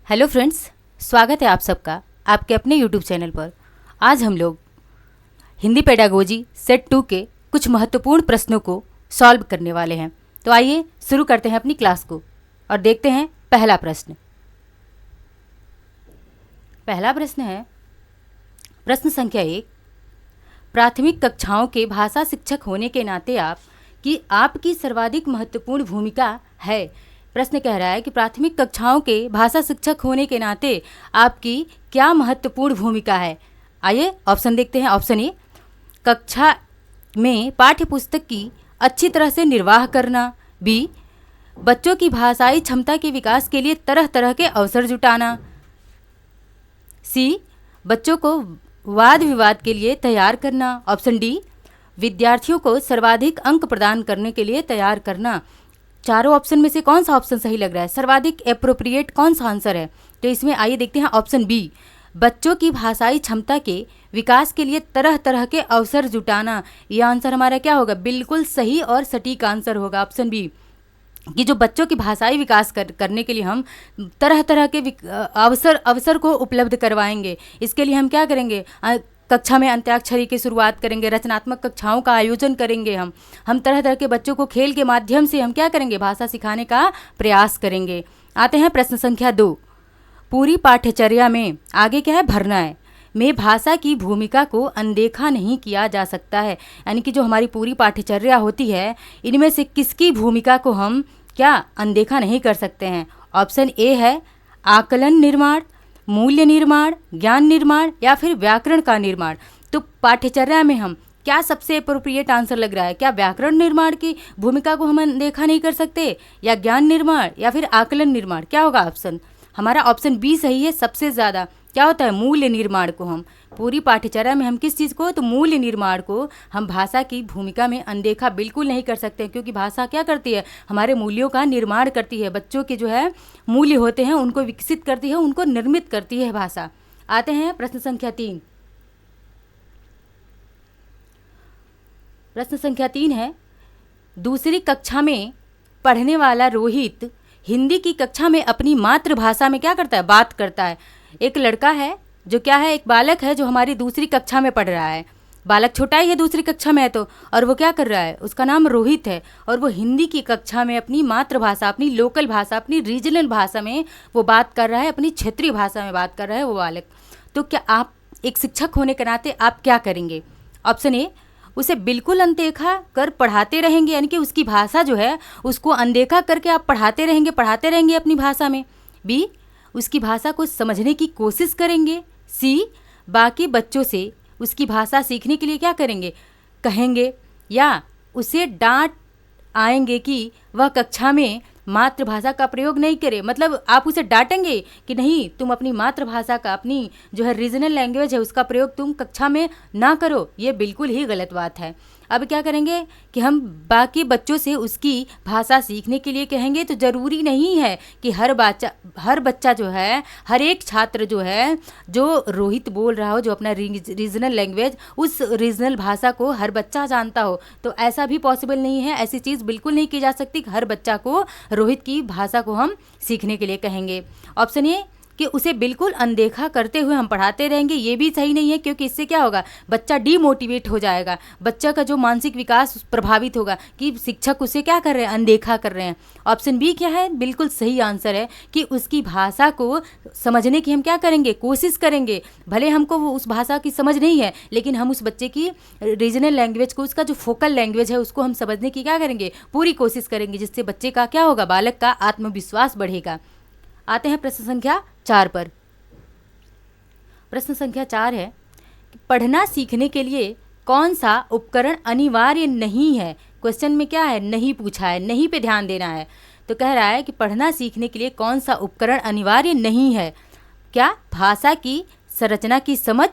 Hello friends, स्वागत है आप सबका आपके अपने यूट्यूब चैनल पर। आज हम लोग हिंदी पेडागोजी सेट 2 के कुछ महत्वपूर्ण प्रश्नों को सॉल्व करने वाले हैं। तो आइए शुरू करते हैं अपनी क्लास को और देखते हैं पहला प्रश्न। पहला प्रश्न है प्रश्न संख्या 1। प्राथमिक कक्षाओं के भाषा शिक्षक होने के नाते आपकी सर्वाधिक महत्वपूर्ण भूमिका है। प्रश्न कह रहा है कि प्राथमिक कक्षाओं के भाषा शिक्षक होने के नाते आपकी क्या महत्वपूर्ण भूमिका है। आइए ऑप्शन देखते हैं। ऑप्शन ए, कक्षा में पाठ्य पुस्तक की अच्छी तरह से निर्वाह करना। बी, बच्चों की भाषाई क्षमता के विकास के लिए तरह तरह के अवसर जुटाना। सी, बच्चों को वाद विवाद के लिए तैयार करना। ऑप्शन डी, विद्यार्थियों को सर्वाधिक अंक प्रदान करने के लिए तैयार करना। चारों ऑप्शन में से कौन सा ऑप्शन सही लग रहा है, सर्वाधिक एप्रोप्रिएट कौन सा आंसर है? तो इसमें आइए देखते हैं ऑप्शन बी, बच्चों की भाषाई क्षमता के विकास के लिए तरह तरह के अवसर जुटाना। यह आंसर हमारा क्या होगा? बिल्कुल सही और सटीक आंसर होगा ऑप्शन बी, कि जो बच्चों की भाषाई विकास करने के लिए हम तरह तरह के अवसर को उपलब्ध करवाएंगे। इसके लिए हम क्या करेंगे? कक्षा में अंत्याक्षरी की शुरुआत करेंगे, रचनात्मक कक्षाओं का आयोजन करेंगे। हम तरह तरह के बच्चों को खेल के माध्यम से हम क्या करेंगे? भाषा सिखाने का प्रयास करेंगे। आते हैं प्रश्न संख्या 2। पूरी पाठ्यचर्या में आगे क्या है? भरना है में भाषा की भूमिका को अनदेखा नहीं किया जा सकता है। यानी कि जो हमारी पूरी पाठ्यचर्या होती है, इनमें से किसकी भूमिका को हम क्या अनदेखा नहीं कर सकते हैं? ऑप्शन ए है आकलन निर्माण, मूल्य निर्माण, ज्ञान निर्माण या फिर व्याकरण का निर्माण। तो पाठ्यचर्या में हम क्या सबसे अप्रोप्रिएट आंसर लग रहा है? क्या व्याकरण निर्माण की भूमिका को हम अनदेखा नहीं कर सकते, या ज्ञान निर्माण या फिर आकलन निर्माण? क्या होगा ऑप्शन? हमारा ऑप्शन बी सही है। सबसे ज़्यादा क्या होता है? मूल्य निर्माण को हम पूरी पाठ्यचर्या में हम किस चीज़ को? तो मूल्य निर्माण को हम भाषा की भूमिका में अनदेखा बिल्कुल नहीं कर सकते, क्योंकि भाषा क्या करती है? हमारे मूल्यों का निर्माण करती है। बच्चों के जो है मूल्य होते हैं उनको विकसित करती है, उनको निर्मित करती है भाषा। आते हैं प्रश्न संख्या 3। प्रश्न संख्या 3 है, दूसरी कक्षा में पढ़ने वाला रोहित हिंदी की कक्षा में अपनी मातृभाषा में क्या करता है? बात करता है। एक लड़का है जो क्या है? एक बालक है जो हमारी दूसरी कक्षा में पढ़ रहा है। बालक छोटा ही है, दूसरी कक्षा में है तो, और वो क्या कर रहा है? उसका नाम रोहित है, और वो हिंदी की कक्षा में अपनी मातृभाषा, अपनी लोकल भाषा, अपनी रीजनल भाषा में वो बात कर रहा है, अपनी क्षेत्रीय भाषा में बात कर रहा है वो बालक। तो क्या आप एक शिक्षक होने के नाते आप क्या करेंगे? ऑप्शन ए, उसे बिल्कुल अनदेखा कर पढ़ाते रहेंगे, यानी कि उसकी भाषा जो है उसको अनदेखा करके आप पढ़ाते रहेंगे अपनी भाषा में। बी, उसकी भाषा को समझने की कोशिश करेंगे। सी, बाकी बच्चों से उसकी भाषा सीखने के लिए क्या करेंगे? कहेंगे, या उसे डांट आएंगे कि वह कक्षा में मातृभाषा का प्रयोग नहीं करे। मतलब आप उसे डांटेंगे कि नहीं, तुम अपनी मातृभाषा का, अपनी जो है रीजनल लैंग्वेज है उसका प्रयोग तुम कक्षा में ना करो। ये बिल्कुल ही गलत बात है। अब क्या करेंगे कि हम बाकी बच्चों से उसकी भाषा सीखने के लिए कहेंगे। तो ज़रूरी नहीं है कि हर बच्चा जो है, हर एक छात्र जो है, जो रोहित बोल रहा हो, जो अपना रीजनल लैंग्वेज, उस रीजनल भाषा को हर बच्चा जानता हो। तो ऐसा भी पॉसिबल नहीं है, ऐसी चीज़ बिल्कुल नहीं की जा सकती कि हर बच्चा को रोहित की भाषा को हम सीखने के लिए कहेंगे। ऑप्शन ए, कि उसे बिल्कुल अनदेखा करते हुए हम पढ़ाते रहेंगे, ये भी सही नहीं है, क्योंकि इससे क्या होगा? बच्चा डीमोटिवेट हो जाएगा, बच्चा का जो मानसिक विकास प्रभावित होगा कि शिक्षक उसे क्या कर रहे हैं? अनदेखा कर रहे हैं। ऑप्शन बी क्या है? बिल्कुल सही आंसर है कि उसकी भाषा को समझने की हम क्या करेंगे? कोशिश करेंगे। भले हमको वो उस भाषा की समझ नहीं है, लेकिन हम उस बच्चे की रीजनल लैंग्वेज को, उसका जो फोकल लैंग्वेज है उसको हम समझने की क्या करेंगे? पूरी कोशिश करेंगे, जिससे बच्चे का क्या होगा? बालक का आत्मविश्वास बढ़ेगा। आते हैं प्रश्न संख्या 4 पर। प्रश्न संख्या 4 है कि पढ़ना सीखने के लिए कौन सा उपकरण अनिवार्य नहीं है? क्वेश्चन में क्या है? नहीं पूछा है, नहीं पे ध्यान देना है। तो कह रहा है कि पढ़ना सीखने के लिए कौन सा उपकरण अनिवार्य नहीं है? क्या भाषा की संरचना की समझ,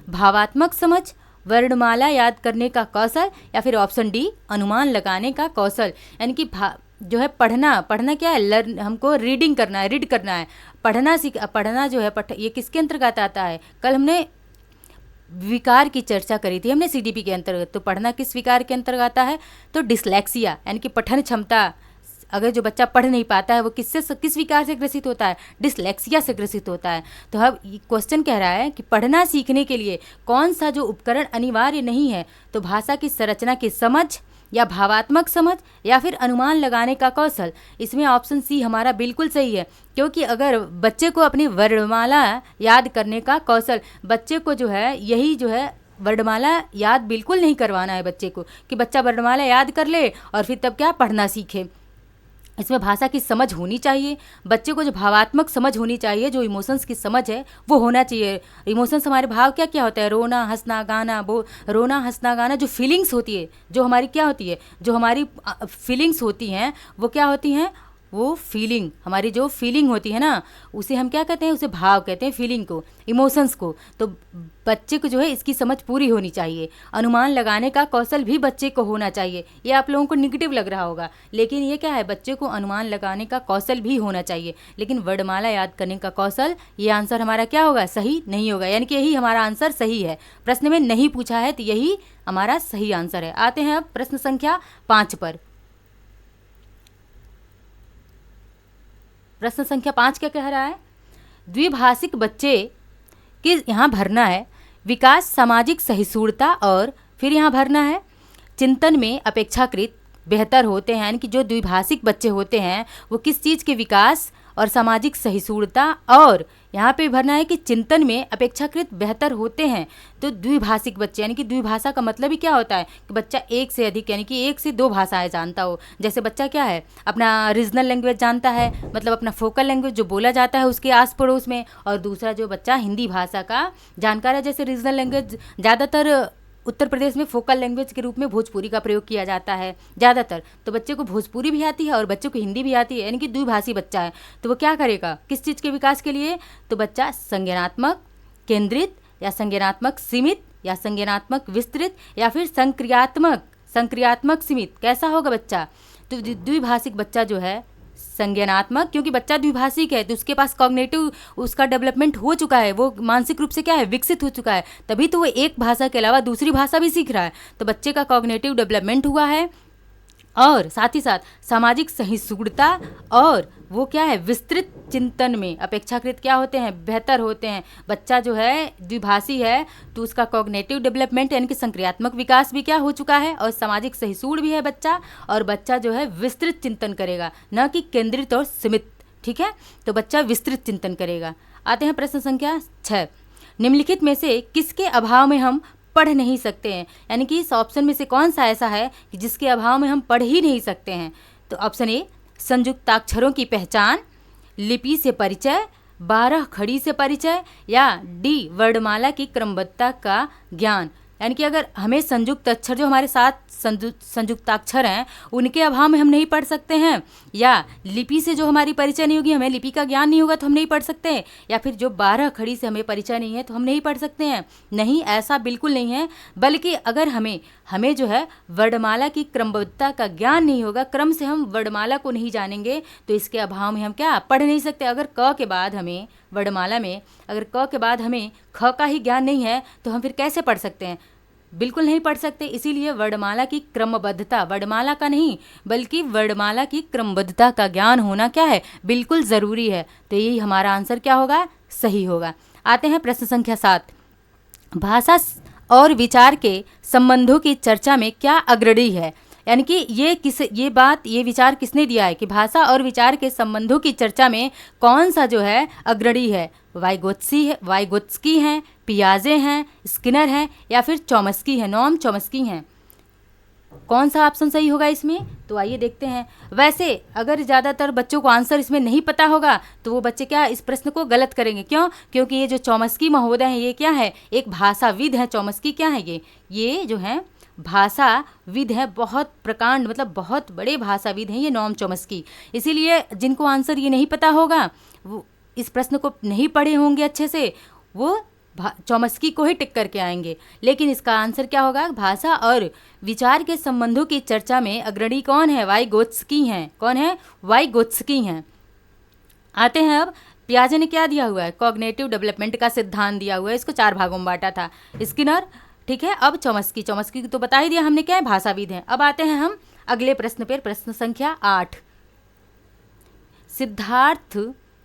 भावात्मक समझ, वर्णमाला याद करने का कौशल, या फिर ऑप्शन डी अनुमान लगाने का कौशल। यानी कि जो है पढ़ना क्या है? लर्न, हमको रीडिंग करना है, रीड करना है। पढ़ना जो है ये किसके अंतर्गत आता है? कल हमने विकार की चर्चा करी थी हमने सीडीपी के अंतर्गत। तो पढ़ना किस विकार के अंतर्गत आता है? तो डिसलेक्सिया, यानी कि पठन क्षमता अगर जो बच्चा पढ़ नहीं पाता है वो किस विकार से ग्रसित होता है, डिसलेक्सिया से ग्रसित होता है। तो अब क्वेश्चन कह रहा है कि पढ़ना सीखने के लिए कौन सा जो उपकरण अनिवार्य नहीं है, तो भाषा की संरचना की समझ या भावात्मक समझ या फिर अनुमान लगाने का कौशल। इसमें ऑप्शन सी हमारा बिल्कुल सही है, क्योंकि अगर बच्चे को अपनी वर्णमाला याद करने का कौशल, बच्चे को जो है यही जो है वर्णमाला याद बिल्कुल नहीं करवाना है बच्चे को कि बच्चा वर्णमाला याद कर ले और फिर तब क्या पढ़ना सीखे। इसमें भाषा की समझ होनी चाहिए, बच्चे को जो भावात्मक समझ होनी चाहिए, जो इमोशंस की समझ है वो होना चाहिए। इमोशंस हमारे भाव क्या क्या होता है, रोना हंसना गाना, रोना हंसना गाना, जो फीलिंग्स होती है, जो हमारी क्या होती है, जो हमारी फीलिंग्स होती हैं वो क्या होती हैं, वो फीलिंग, हमारी जो फीलिंग होती है ना उसे हम क्या कहते हैं, उसे भाव कहते हैं, फीलिंग को, इमोशंस को। तो बच्चे को जो है इसकी समझ पूरी होनी चाहिए। अनुमान लगाने का कौशल भी बच्चे को होना चाहिए। ये आप लोगों को निगेटिव लग रहा होगा, लेकिन ये क्या है, बच्चे को अनुमान लगाने का कौशल भी होना चाहिए, लेकिन वर्णमाला याद करने का कौशल, ये आंसर हमारा क्या होगा, सही नहीं होगा। यानी कि यही हमारा आंसर सही है, प्रश्न में नहीं पूछा है तो यही हमारा सही आंसर है। आते हैं अब प्रश्न संख्या 5 पर। प्रश्न संख्या 5 क्या कह रहा है, द्विभाषिक बच्चे के यहाँ भरना है विकास सामाजिक सहिष्णुता, और फिर यहाँ भरना है चिंतन में अपेक्षाकृत बेहतर होते हैं। यानी कि जो द्विभाषिक बच्चे होते हैं वो किस चीज़ के विकास और सामाजिक सहिष्णुता, और यहाँ पे भरना है कि चिंतन में अपेक्षाकृत बेहतर होते हैं। तो द्विभाषिक बच्चे यानी कि द्विभाषा का मतलब ही क्या होता है कि बच्चा एक से अधिक यानी कि एक से 2 भाषाएं जानता हो। जैसे बच्चा क्या है, अपना रीजनल लैंग्वेज जानता है, मतलब अपना फोकल लैंग्वेज जो बोला जाता है उसके आस पड़ोस में, और दूसरा जो बच्चा हिंदी भाषा का जानकार है। जैसे रीजनल लैंग्वेज ज़्यादातर उत्तर प्रदेश में फोकल लैंग्वेज के रूप में भोजपुरी का प्रयोग किया जाता है ज़्यादातर, तो बच्चे को भोजपुरी भी आती है और बच्चे को हिंदी भी आती है, यानी कि द्विभाषी बच्चा है। तो वो क्या करेगा, किस चीज़ के विकास के लिए, तो बच्चा संज्ञानात्मक केंद्रित या संज्ञानात्मक सीमित या संज्ञानात्मक विस्तृत या फिर संक्रियात्मक सीमित कैसा होगा बच्चा। तो द्विभाषिक बच्चा जो है संज्ञानात्मक, क्योंकि बच्चा द्विभाषिक है तो उसके पास कॉग्निटिव उसका डेवलपमेंट हो चुका है, वो मानसिक रूप से क्या है, विकसित हो चुका है, तभी तो वो एक भाषा के अलावा दूसरी भाषा भी सीख रहा है। तो बच्चे का कॉग्निटिव डेवलपमेंट हुआ है, और साथ ही साथ सामाजिक सहिष्णुता, और वो क्या है, विस्तृत चिंतन में अपेक्षाकृत क्या होते हैं, बेहतर होते हैं। बच्चा जो है द्विभाषी है तो उसका कॉग्निटिव डेवलपमेंट यानी कि संक्रियात्मक विकास भी क्या हो चुका है, और सामाजिक सहिष्णु भी है बच्चा, और बच्चा जो है विस्तृत चिंतन करेगा, न कि केंद्रित और सीमित। ठीक है, तो बच्चा विस्तृत चिंतन करेगा। आते हैं प्रश्न संख्या 6, निम्नलिखित में से किसके अभाव में हम पढ़ नहीं सकते हैं। यानी कि इस ऑप्शन में से कौन सा ऐसा है कि जिसके अभाव में हम पढ़ ही नहीं सकते हैं। तो ऑप्शन ए संयुक्ताक्षरों की पहचान, लिपि से परिचय, 12 खड़ी से परिचय, या डी वर्णमाला की क्रमबद्धता का ज्ञान। यानी कि अगर हमें संयुक्त अक्षर जो हमारे साथ संयुक्ताक्षर हैं उनके अभाव में हम नहीं पढ़ सकते हैं, या लिपि से जो हमारी परिचय नहीं होगी, हमें लिपि का ज्ञान नहीं होगा तो हम नहीं पढ़ सकते हैं, या फिर जो 12 खड़ी से हमें परिचय नहीं है तो हम नहीं पढ़ सकते हैं। नहीं, ऐसा बिल्कुल नहीं है, बल्कि अगर हमें जो है वर्णमाला की क्रमबद्धता का ज्ञान नहीं होगा, क्रम से हम वर्णमाला को नहीं जानेंगे, तो इसके अभाव में हम क्या पढ़ नहीं सकते। अगर क के बाद हमें वर्णमाला में अगर क के बाद हमें ख का ही ज्ञान नहीं है तो हम फिर कैसे पढ़ सकते हैं, बिल्कुल नहीं पढ़ सकते। इसीलिए वर्णमाला की क्रमबद्धता, वर्णमाला का नहीं बल्कि वर्णमाला की क्रमबद्धता का ज्ञान होना क्या है, बिल्कुल ज़रूरी है। तो यही हमारा आंसर क्या होगा, सही होगा। आते हैं प्रश्न संख्या 7, भाषा और विचार के संबंधों की चर्चा में क्या अग्रणी है। यानी कि ये विचार किसने दिया है कि भाषा और विचार के संबंधों की चर्चा में कौन सा जो है अग्रणी है। वाइगोत्स्की हैं, पियाजे हैं, स्किनर हैं, या फिर चॉम्स्की है, नॉम चॉम्स्की हैं। कौन सा ऑप्शन सही होगा इसमें, तो आइए देखते हैं। वैसे अगर ज़्यादातर बच्चों को आंसर इसमें नहीं पता होगा तो वो बच्चे क्या इस प्रश्न को गलत करेंगे। क्यों, क्योंकि ये जो चॉम्स्की महोदय हैं ये क्या है, एक भाषाविद हैं। चॉम्स्की क्या है, ये जो है भाषाविद है, बहुत प्रकांड मतलब बहुत बड़े भाषाविद हैं ये नॉम चॉम्स्की। इसीलिए जिनको आंसर ये नहीं पता होगा, वो इस प्रश्न को नहीं पढ़े होंगे अच्छे से, वो चॉम्स्की को ही टिक करके आएंगे। लेकिन इसका आंसर क्या होगा, भाषा और विचार के संबंधों की चर्चा में अग्रणी कौन है, वाइगोत्स्की हैं। कौन है, वाइगोत्स्की हैं। आते हैं अब, पियाजे ने क्या दिया हुआ है, कॉग्निटिव डेवलपमेंट का सिद्धांत दिया हुआ है, इसको 4 भागों में बांटा था। स्किनर, ठीक है। अब चॉम्स्की तो बता ही दिया हमने क्या है, भाषाविद हैं। अब आते हैं हम अगले प्रश्न पर, प्रश्न संख्या 8। सिद्धार्थ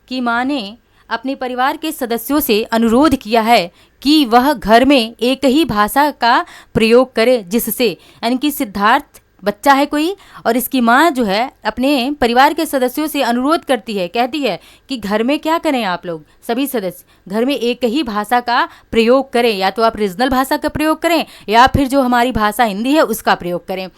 की माँ ने अपने परिवार के सदस्यों से अनुरोध किया है कि वह घर में एक ही भाषा का प्रयोग करे, जिससे यानी कि सिद्धार्थ बच्चा है कोई, और इसकी माँ जो है अपने परिवार के सदस्यों से अनुरोध करती है, कहती है कि घर में क्या करें, आप लोग सभी सदस्य घर में एक ही भाषा का प्रयोग करें, या तो आप रीजनल भाषा का प्रयोग करें या फिर जो हमारी भाषा हिंदी है उसका प्रयोग करें,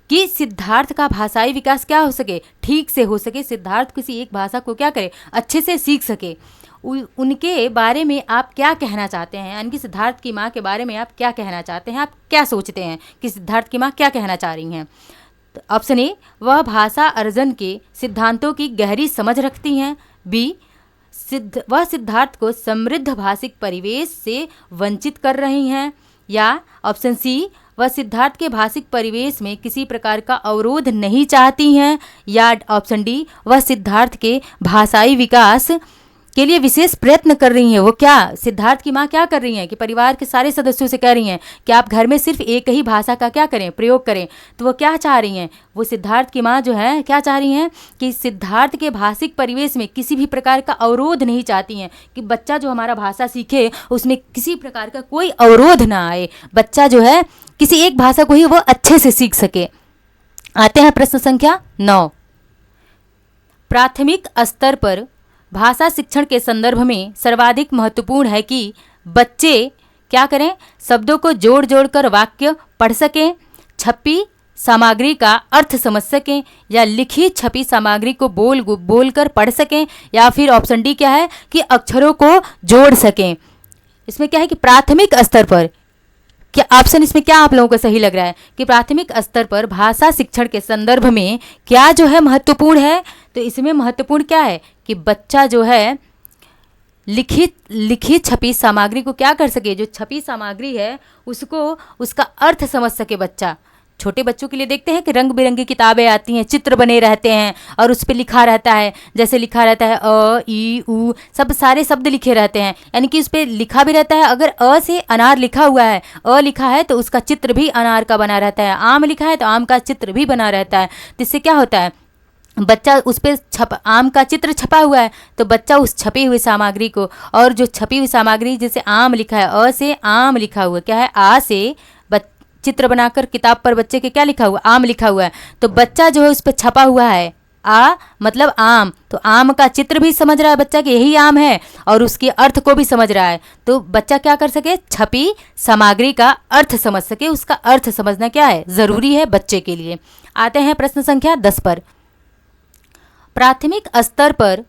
कि सिद्धार्थ का भाषाई विकास क्या हो सके, ठीक से हो सके, सिद्धार्थ किसी एक भाषा को क्या करे, अच्छे से सीख सके। उनके बारे में आप क्या कहना चाहते हैं, यानी कि सिद्धार्थ की माँ के बारे में आप क्या कहना चाहते हैं, आप क्या सोचते हैं कि सिद्धार्थ की माँ क्या कहना चाह रही हैं। तो ऑप्शन ए, वह भाषा अर्जन के सिद्धांतों की गहरी समझ रखती हैं। बी, वह सिद्धार्थ को समृद्ध भाषिक परिवेश से वंचित कर रही हैं। या ऑप्शन सी, वह सिद्धार्थ के भाषिक परिवेश में किसी प्रकार का अवरोध नहीं चाहती हैं। या ऑप्शन डी, वह सिद्धार्थ के भाषाई विकास के लिए विशेष प्रयत्न कर रही हैं। वो क्या, सिद्धार्थ की माँ क्या कर रही हैं कि परिवार के सारे सदस्यों से कह रही हैं कि आप घर में सिर्फ एक ही भाषा का क्या करें, प्रयोग करें। तो वो क्या चाह रही हैं, वो सिद्धार्थ की माँ जो है क्या चाह रही हैं कि सिद्धार्थ के भाषिक परिवेश में किसी भी प्रकार का अवरोध नहीं चाहती हैं, कि बच्चा जो हमारा भाषा सीखे उसमें किसी प्रकार का कोई अवरोध ना आए, बच्चा जो है किसी एक भाषा को ही वो अच्छे से सीख सके। आते हैं प्रश्न संख्या 9। प्राथमिक स्तर पर भाषा शिक्षण के संदर्भ में सर्वाधिक महत्वपूर्ण है कि बच्चे क्या करें, शब्दों को जोड़ जोड़ कर वाक्य पढ़ सकें, छपी सामग्री का अर्थ समझ सकें, या लिखी छपी सामग्री को बोल कर पढ़ सकें, या फिर ऑप्शन डी क्या है कि अक्षरों को जोड़ सकें। इसमें क्या है कि प्राथमिक स्तर पर, क्या ऑप्शन इसमें क्या आप लोगों को सही लग रहा है कि प्राथमिक स्तर पर भाषा शिक्षण के संदर्भ में क्या जो है महत्वपूर्ण है। तो इसमें महत्वपूर्ण क्या है कि बच्चा जो है लिखित छपी सामग्री को क्या कर सके, जो छपी सामग्री है उसको उसका अर्थ समझ सके। बच्चा, छोटे बच्चों के लिए देखते हैं कि रंग बिरंगी किताबें आती हैं, चित्र बने रहते हैं और उस पर लिखा रहता है, जैसे लिखा रहता है अ ई उ, सब सारे शब्द लिखे रहते हैं, यानी कि उस पर लिखा भी रहता है। अगर अ से अनार लिखा हुआ है, अ लिखा है तो उसका चित्र भी अनार का बना रहता है, आम लिखा है तो आम का चित्र भी बना रहता है। तो इससे क्या होता है, बच्चा उस पर आम का चित्र छपा हुआ है तो बच्चा उस छपी हुई सामग्री को, और जो छपी हुई सामग्री जैसे आम लिखा है, अ से आम लिखा हुआ क्या है, आ से चित्र बनाकर किताब पर बच्चे के क्या लिखा हुआ, आम लिखा हुआ है, तो बच्चा जो है उस पर छपा हुआ है आ मतलब आम, तो आम का चित्र भी समझ रहा है बच्चा कि यही आम है, और उसके अर्थ को भी समझ रहा है। तो बच्चा क्या कर सके, छपी सामग्री का अर्थ समझ सके, उसका अर्थ समझना क्या है, जरूरी है बच्चे के लिए। आते हैं प्रश्न संख्या 10 पर। प्राथमिक स्तर पर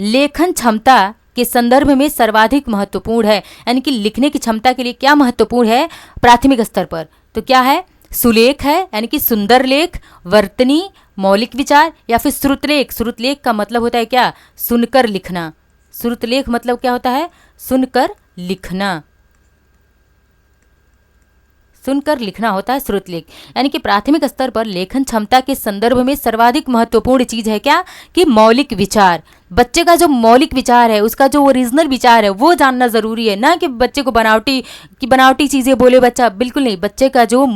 लेखन क्षमता के संदर्भ में सर्वाधिक महत्वपूर्ण है, यानी कि लिखने की क्षमता के लिए क्या महत्वपूर्ण है प्राथमिक स्तर पर, तो क्या है, सुलेख है यानी कि सुंदर लेख, वर्तनी, मौलिक विचार, या फिर श्रुतलेख। श्रुतलेख का मतलब होता है क्या, सुनकर लिखना। श्रुतलेख मतलब क्या होता है, सुनकर लिखना, सुनकर लिखना होता है श्रुतलेख। यानी कि प्राथमिक स्तर पर लेखन क्षमता के संदर्भ में सर्वाधिक महत्वपूर्ण चीज है क्या, कि मौलिक विचार। बच्चे का जो मौलिक विचार है, उसका जो ओरिजिनल विचार है वो जानना जरूरी है, ना कि बच्चे को बनावटी चीजें बोले बच्चा, बिल्कुल नहीं। बच्चे का जो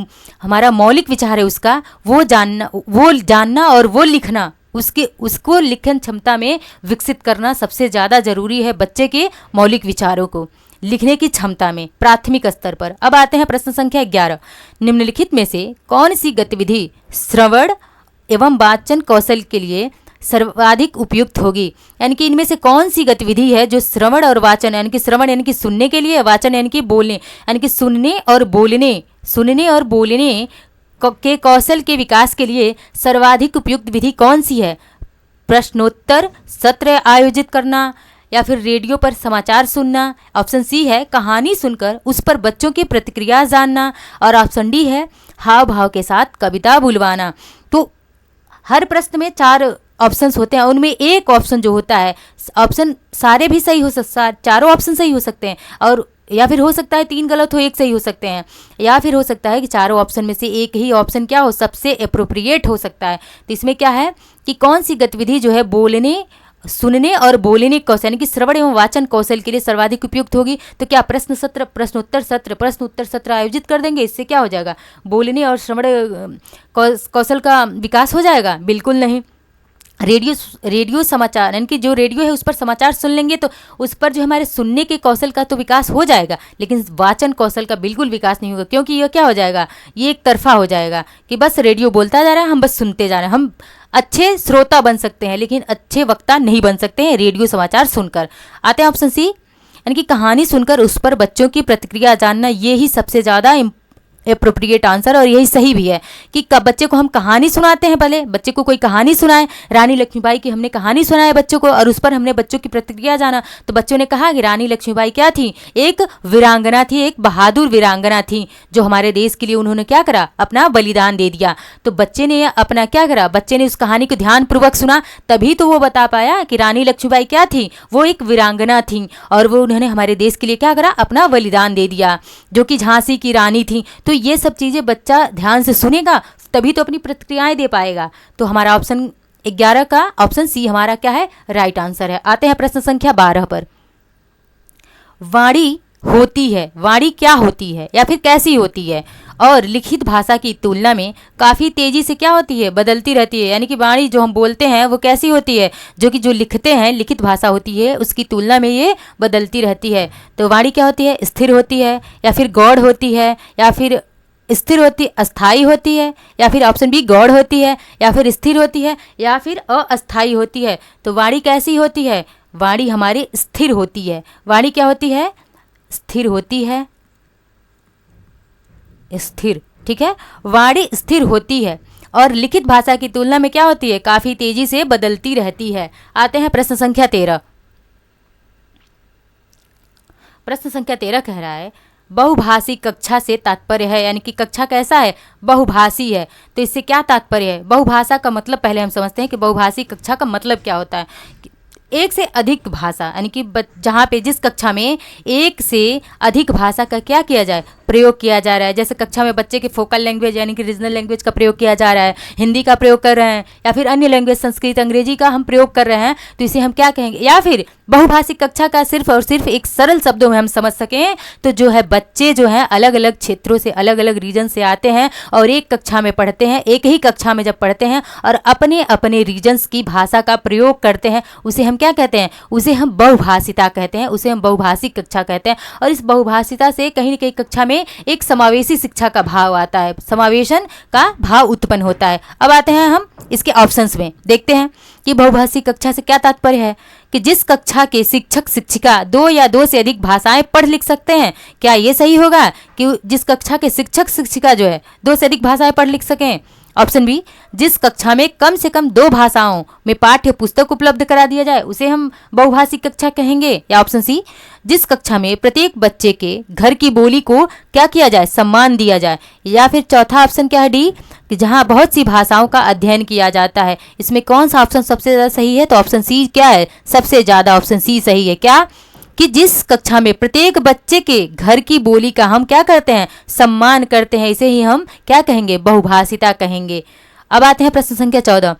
हमारा मौलिक विचार है उसका वो जानना और वो लिखना, उसको लिखन क्षमता में विकसित करना सबसे ज़्यादा जरूरी है, बच्चे के मौलिक विचारों को लिखने की क्षमता में प्राथमिक स्तर पर। अब आते हैं प्रश्न संख्या 11। निम्नलिखित में से कौन सी गतिविधि श्रवण एवं वाचन कौशल के लिए सर्वाधिक उपयुक्त होगी, यानी कि इनमें से कौन सी गतिविधि है जो श्रवण और वाचन, यानी कि श्रवण यानी कि सुनने के लिए, वाचन यानी कि बोलने, यानी कि सुनने और बोलने के कौशल के विकास के लिए सर्वाधिक उपयुक्त विधि कौन सी है। प्रश्नोत्तर सत्र आयोजित करना, या फिर रेडियो पर समाचार सुनना। ऑप्शन सी है कहानी सुनकर उस पर बच्चों की प्रतिक्रिया जानना, और ऑप्शन डी है हाव भाव के साथ कविता बुलवाना। तो हर प्रश्न में 4 ऑप्शंस होते हैं, उनमें एक ऑप्शन जो होता है, ऑप्शन सारे भी सही हो सकते, चारों ऑप्शन सही हो सकते हैं, और या फिर हो सकता है 3 गलत हो 1 सही हो सकते हैं, या फिर हो सकता है कि चारों ऑप्शन में से एक ही ऑप्शन क्या हो, सबसे अप्रोप्रिएट हो सकता है। तो इसमें क्या है कि कौन सी गतिविधि जो है बोलने, सुनने और बोलने कौशल यानी कि श्रवण एवं वाचन कौशल के लिए सर्वाधिक उपयुक्त होगी। तो क्या प्रश्नोत्तर सत्र आयोजित कर देंगे, इससे क्या हो जाएगा, बोलने और श्रवण कौशल का विकास हो जाएगा? बिल्कुल नहीं। रेडियो समाचार, यानी कि जो रेडियो है उस पर समाचार सुन लेंगे तो उस पर जो हमारे सुनने के कौशल का तो विकास हो जाएगा, लेकिन वाचन कौशल का बिल्कुल विकास नहीं होगा, क्योंकि ये क्या हो जाएगा, ये एक तरफा हो जाएगा कि बस रेडियो बोलता जा रहा है, हम बस सुनते जा रहे हैं। हम अच्छे श्रोता बन सकते हैं लेकिन अच्छे वक्ता नहीं बन सकते हैं रेडियो समाचार सुनकर। आते हैं ऑप्शन सी, यानी कि कहानी सुनकर उस पर बच्चों की प्रतिक्रिया जानना, ये ही सबसे ज़्यादा अप्रोप्रिएट आंसर और यही सही भी है कि कब बच्चे को हम कहानी सुनाते हैं, पहले बच्चे को कोई कहानी सुनाए, रानी लक्ष्मीबाई की हमने कहानी सुनाया बच्चों को और उस पर हमने बच्चों की प्रतिक्रिया जाना, तो बच्चों ने कहा कि रानी लक्ष्मीबाई क्या थी, एक वीरांगना थी, एक बहादुर वीरांगना थी, जो हमारे देश के लिए उन्होंने क्या करा, अपना बलिदान दे दिया। तो बच्चे ने अपना क्या करा, बच्चे ने उस कहानी को ध्यानपूर्वक सुना, तभी तो वो बता पाया कि रानी लक्ष्मीबाई क्या थी, वो एक वीरांगना थी और वो उन्होंने हमारे देश के लिए क्या करा, अपना बलिदान दे दिया, जो कि झांसी की रानी थी। तो ये सब चीज़ें बच्चा ध्यान से सुनेगा तभी तो अपनी प्रतिक्रियाएं दे पाएगा। तो हमारा ऑप्शन 11 का ऑप्शन सी हमारा क्या है, राइट आंसर है। आते हैं प्रश्न संख्या 12 पर। वाणी होती है, वाणी क्या होती है या फिर कैसी होती है और लिखित भाषा की तुलना में काफ़ी तेज़ी से क्या होती है, बदलती रहती है। यानी कि वाणी जो हम बोलते हैं वो कैसी होती है, जो कि जो लिखते हैं लिखित भाषा होती है उसकी तुलना में ये बदलती रहती है। तो वाणी क्या होती है, स्थिर होती है या फिर गौड़ होती है या फिर स्थिर होती, अस्थाई होती है या फिर ऑप्शन बी गौड़ होती है या फिर स्थिर होती है या फिर अस्थाई होती है। तो वाणी कैसी होती है, वाणी हमारी स्थिर होती है। वाणी क्या होती है, स्थिर होती है, स्थिर, ठीक है, वाणी स्थिर होती है और लिखित भाषा की तुलना में क्या होती है, काफ़ी तेजी से बदलती रहती है। आते हैं प्रश्न संख्या 13। प्रश्न संख्या 13 कह रहा है बहुभाषी कक्षा से तात्पर्य है, यानी कि कक्षा कैसा है, बहुभाषी है। तो इससे क्या तात्पर्य है, बहुभाषा का मतलब पहले हम समझते हैं कि बहुभाषी कक्षा का मतलब क्या होता है। एक से अधिक भाषा, यानी कि जहाँ पे जिस कक्षा में एक से अधिक भाषा का क्या किया जाए, प्रयोग किया जा रहा है। जैसे कक्षा में बच्चे के फोकल लैंग्वेज यानी कि रीजनल लैंग्वेज का प्रयोग किया जा रहा है, हिंदी का प्रयोग कर रहे हैं या फिर अन्य लैंग्वेज संस्कृत अंग्रेजी का हम प्रयोग कर रहे हैं, तो इसे हम क्या कहेंगे। या फिर बहुभाषी कक्षा का सिर्फ और सिर्फ एक सरल शब्दों में हम समझ सकें तो जो है बच्चे जो हैं अलग अलग क्षेत्रों से अलग अलग रीजन से आते हैं और एक कक्षा में पढ़ते हैं, एक ही कक्षा में जब पढ़ते हैं और अपने अपने रीजन्स की भाषा का प्रयोग करते हैं, उसे हम क्या कहते हैं, उसे हम बहुभाषिता कहते हैं, उसे हम बहुभाषी कक्षा कहते हैं। और इस बहुभाषिता से कहीं न कहीं कक्षा में एक समावेशी शिक्षा का भाव आता है, समावेशन का भाव उत्पन्न होता है। अब आते हैं हम इसके ऑप्शंस में, देखते हैं कि बहुभाषी कक्षा से क्या तात्पर्य है कि जिस कक्षा के शिक्षक शिक्षिका 2 या 2 से अधिक भाषाएं पढ़ लिख सकते हैं। क्या ये सही होगा कि जिस कक्षा के शिक्षक शिक्षिका जो है 2 से अधिक भाषाएं पढ़ लिख सकें। ऑप्शन बी, जिस कक्षा में कम से कम 2 भाषाओं में पाठ्य पुस्तक उपलब्ध करा दिया जाए उसे हम बहुभाषी कक्षा कहेंगे। या ऑप्शन सी, जिस कक्षा में प्रत्येक बच्चे के घर की बोली को क्या किया जाए, सम्मान दिया जाए। या फिर चौथा ऑप्शन क्या है, डी, कि जहां बहुत सी भाषाओं का अध्ययन किया जाता है। इसमें कौन सा ऑप्शन सबसे ज़्यादा सही है, तो ऑप्शन सी क्या है, सबसे ज़्यादा ऑप्शन सी सही है। क्या कि जिस कक्षा में प्रत्येक बच्चे के घर की बोली का हम क्या करते हैं, सम्मान करते हैं, इसे ही हम क्या कहेंगे, बहुभाषिता कहेंगे। अब आते हैं प्रश्न संख्या 14।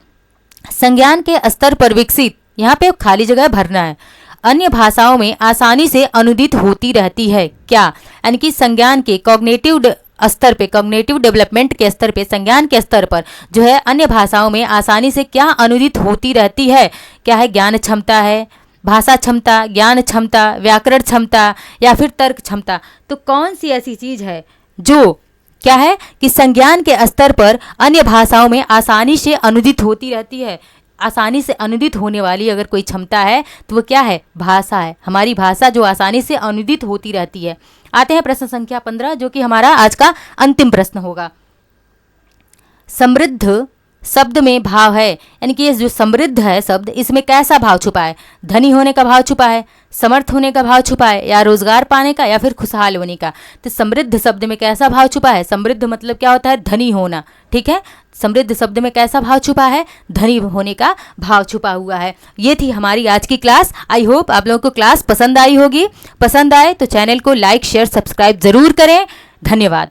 संज्ञान के स्तर पर विकसित, यहाँ पे खाली जगह भरना है, अन्य भाषाओं में आसानी से अनुदित होती रहती है। क्या, यानी कि संज्ञान के कॉग्निटिव स्तर पे, कॉग्निटिव डेवलपमेंट के स्तर पे, संज्ञान के स्तर पर जो है अन्य भाषाओं में आसानी से क्या अनुदित होती रहती है। क्या है, ज्ञान क्षमता है, भाषा क्षमता, ज्ञान क्षमता, व्याकरण क्षमता या फिर तर्क क्षमता। तो कौन सी ऐसी चीज़ है जो क्या है कि संज्ञान के स्तर पर अन्य भाषाओं में आसानी से अनुदित होती रहती है। आसानी से अनुदित होने वाली अगर कोई क्षमता है तो वो क्या है, भाषा है। हमारी भाषा जो आसानी से अनुदित होती रहती है। आते हैं प्रश्न संख्या 15 जो कि हमारा आज का अंतिम प्रश्न होगा। समृद्ध शब्द में भाव है, यानी कि ये जो समृद्ध है शब्द, इसमें कैसा भाव छुपा है, धनी होने का भाव छुपा है, समर्थ होने का भाव छुपा है, या रोजगार पाने का या फिर खुशहाल होने का। तो समृद्ध शब्द में कैसा भाव छुपा है, समृद्ध मतलब क्या होता है, धनी होना, ठीक है। समृद्ध शब्द में कैसा भाव छुपा है, धनी होने का भाव छुपा हुआ है। ये थी हमारी आज की क्लास। आई होप आप लोगों को क्लास पसंद आई होगी। पसंद आए तो चैनल को लाइक शेयर सब्सक्राइब जरूर करें। धन्यवाद।